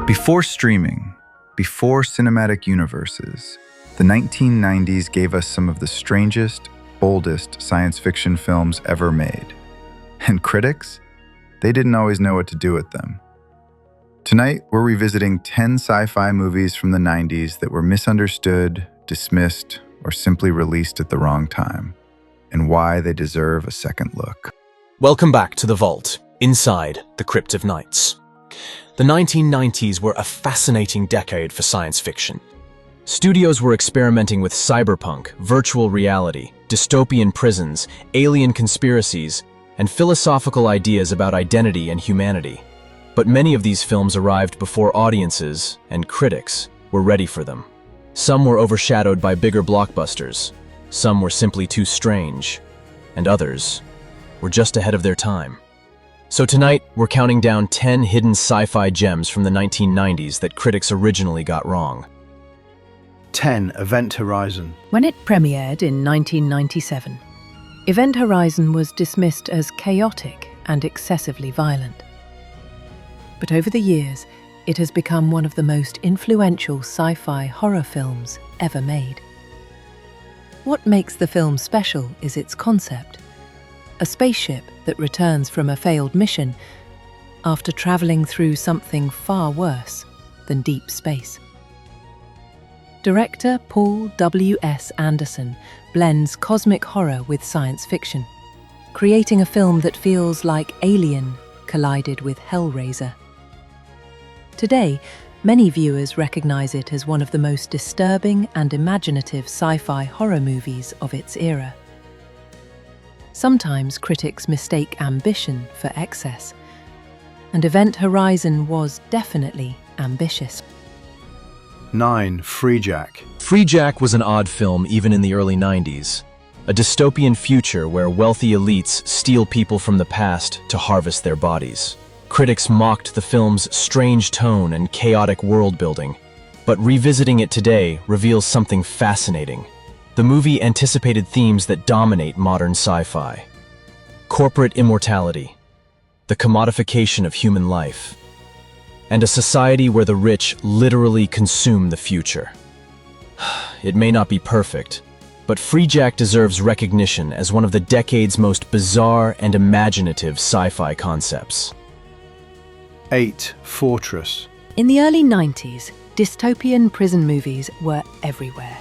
Before streaming, before cinematic universes, the 1990s gave us some of the strangest, boldest science fiction films ever made. And critics? They didn't always know what to do with them. Tonight, we're revisiting 10 sci-fi movies from the 90s that were misunderstood, dismissed, or simply released at the wrong time, and why they deserve a second look. Welcome back to The Vault, inside the Crypt of Knights. The 1990s were a fascinating decade for science fiction. Studios were experimenting with cyberpunk, virtual reality, dystopian prisons, alien conspiracies, and philosophical ideas about identity and humanity. But many of these films arrived before audiences and critics were ready for them. Some were overshadowed by bigger blockbusters, some were simply too strange, and others were just ahead of their time. So tonight, we're counting down 10 hidden sci-fi gems from the 1990s that critics originally got wrong. 10. Event Horizon. When it premiered in 1997, Event Horizon was dismissed as chaotic and excessively violent. But over the years, it has become one of the most influential sci-fi horror films ever made. What makes the film special is its concept: a spaceship that returns from a failed mission after traveling through something far worse than deep space. Director Paul W.S. Anderson blends cosmic horror with science fiction, creating a film that feels like Alien collided with Hellraiser. Today, many viewers recognize it as one of the most disturbing and imaginative sci-fi horror movies of its era. Sometimes critics mistake ambition for excess, and Event Horizon was definitely ambitious. 9. Freejack. Freejack was an odd film even in the early 90s. A dystopian future where wealthy elites steal people from the past to harvest their bodies. Critics mocked the film's strange tone and chaotic world-building, but revisiting it today reveals something fascinating. The movie anticipated themes that dominate modern sci-fi: corporate immortality, the commodification of human life, and a society where the rich literally consume the future. It may not be perfect, but Freejack deserves recognition as one of the decade's most bizarre and imaginative sci-fi concepts. 8. Fortress. In the early 90s, dystopian prison movies were everywhere.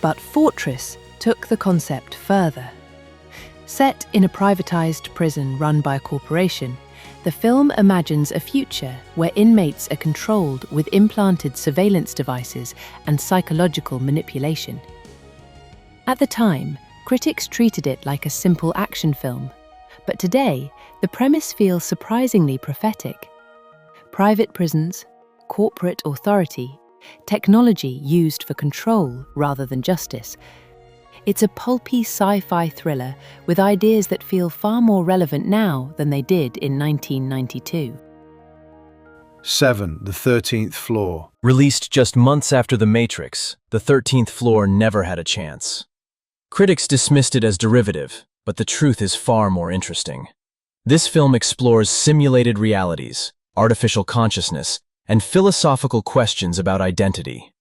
But Fortress took the concept further. Set in a privatized prison run by a corporation, the film imagines a future where inmates are controlled with implanted surveillance devices and psychological manipulation. At the time, critics treated it like a simple action film, but today, the premise feels surprisingly prophetic. Private prisons, corporate authority, technology used for control rather than justice. It's a pulpy sci-fi thriller with ideas that feel far more relevant now than they did in 1992. 7. The 13th Floor. Released just months after The Matrix, The 13th Floor never had a chance. Critics dismissed it as derivative, but the truth is far more interesting. This film explores simulated realities, artificial consciousness, and philosophical questions about identity.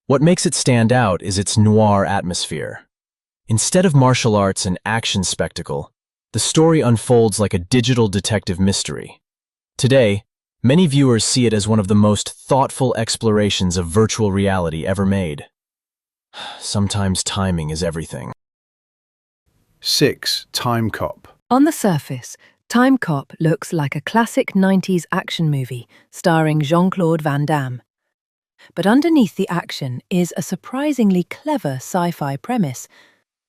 What makes it stand out is its noir atmosphere. Instead of martial arts and action spectacle, the story unfolds like a digital detective mystery. Today, many viewers see it as one of the most thoughtful explorations of virtual reality ever made. Sometimes timing is everything. 6. Timecop. On the surface, Timecop looks like a classic 90s action movie starring Jean-Claude Van Damme. But underneath the action is a surprisingly clever sci-fi premise: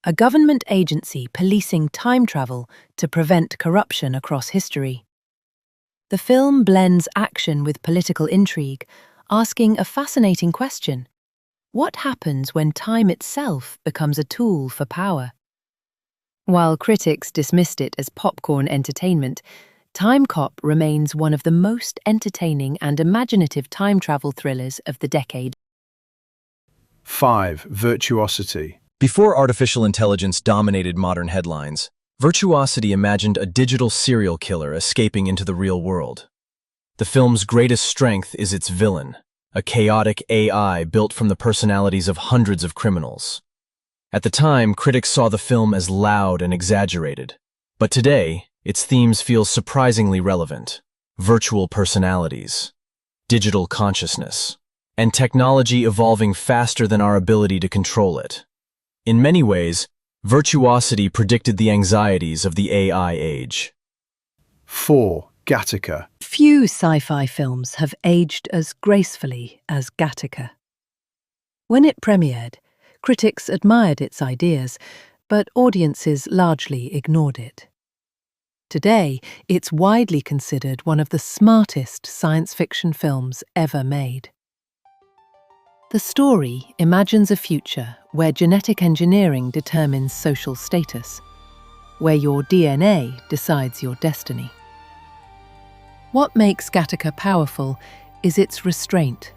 a government agency policing time travel to prevent corruption across history. The film blends action with political intrigue, asking a fascinating question: what happens when time itself becomes a tool for power? While critics dismissed it as popcorn entertainment, Timecop remains one of the most entertaining and imaginative time travel thrillers of the decade. 5. Virtuosity. Before artificial intelligence dominated modern headlines, Virtuosity imagined a digital serial killer escaping into the real world. The film's greatest strength is its villain, a chaotic AI built from the personalities of hundreds of criminals. At the time, critics saw the film as loud and exaggerated, but today, its themes feel surprisingly relevant. Virtual personalities, digital consciousness, and technology evolving faster than our ability to control it. In many ways, Virtuosity predicted the anxieties of the AI age. 4. Gattaca. Few sci-fi films have aged as gracefully as Gattaca. When it premiered, critics admired its ideas, but audiences largely ignored it. Today, it's widely considered one of the smartest science fiction films ever made. The story imagines a future where genetic engineering determines social status, where your DNA decides your destiny. What makes Gattaca powerful is its restraint.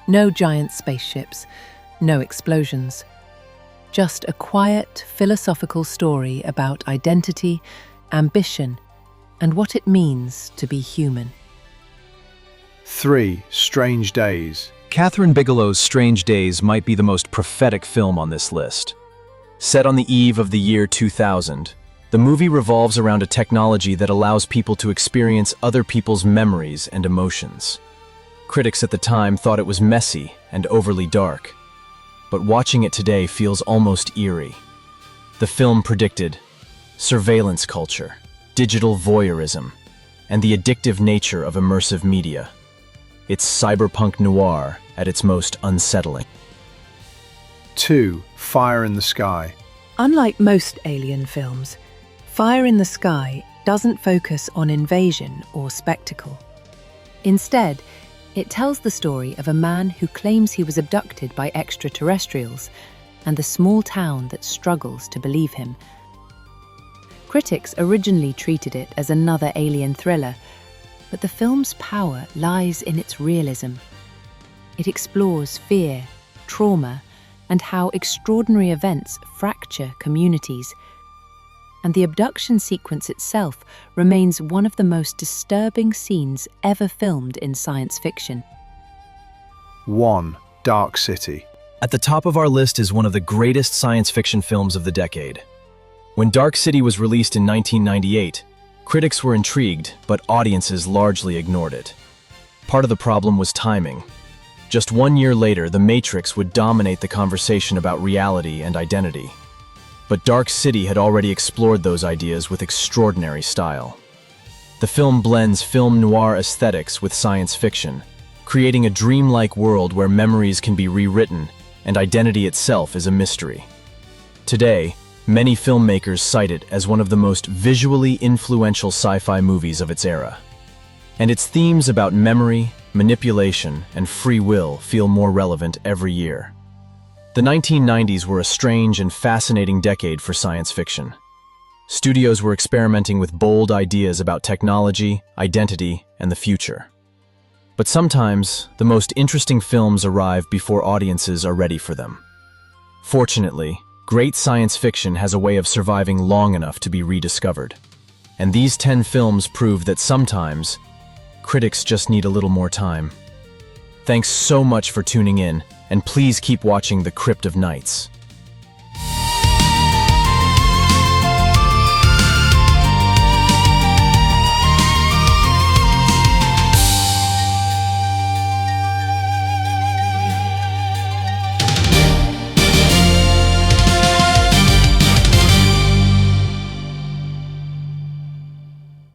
No giant spaceships, no explosions. Just a quiet, philosophical story about identity, ambition, and what it means to be human. 3. Strange Days. Catherine Bigelow's Strange Days might be the most prophetic film on this list. Set on the eve of the year 2000, the movie revolves around a technology that allows people to experience other people's memories and emotions. Critics at the time thought it was messy and overly dark, but watching it today feels almost eerie. The film predicted surveillance culture, digital voyeurism, and the addictive nature of immersive media. It's cyberpunk noir at its most unsettling. 2. Fire in the Sky. Unlike most alien films, Fire in the Sky doesn't focus on invasion or spectacle. Instead, it tells the story of a man who claims he was abducted by extraterrestrials and the small town that struggles to believe him. Critics originally treated it as another alien thriller, but the film's power lies in its realism. It explores fear, trauma, and how extraordinary events fracture communities. And the abduction sequence itself remains one of the most disturbing scenes ever filmed in science fiction. 1. Dark City. At the top of our list is one of the greatest science fiction films of the decade. When Dark City was released in 1998, critics were intrigued, but audiences largely ignored it. Part of the problem was timing. Just 1 year later, The Matrix would dominate the conversation about reality and identity. But Dark City had already explored those ideas with extraordinary style. The film blends film noir aesthetics with science fiction, creating a dreamlike world where memories can be rewritten and identity itself is a mystery. Today, many filmmakers cite it as one of the most visually influential sci-fi movies of its era. And its themes about memory, manipulation, and free will feel more relevant every year. The 1990s were a strange and fascinating decade for science fiction. Studios were experimenting with bold ideas about technology, identity, and the future. But sometimes, the most interesting films arrive before audiences are ready for them. Fortunately, great science fiction has a way of surviving long enough to be rediscovered. And these 10 films prove that sometimes, critics just need a little more time. Thanks so much for tuning in, and please keep watching The Crypt of Knights.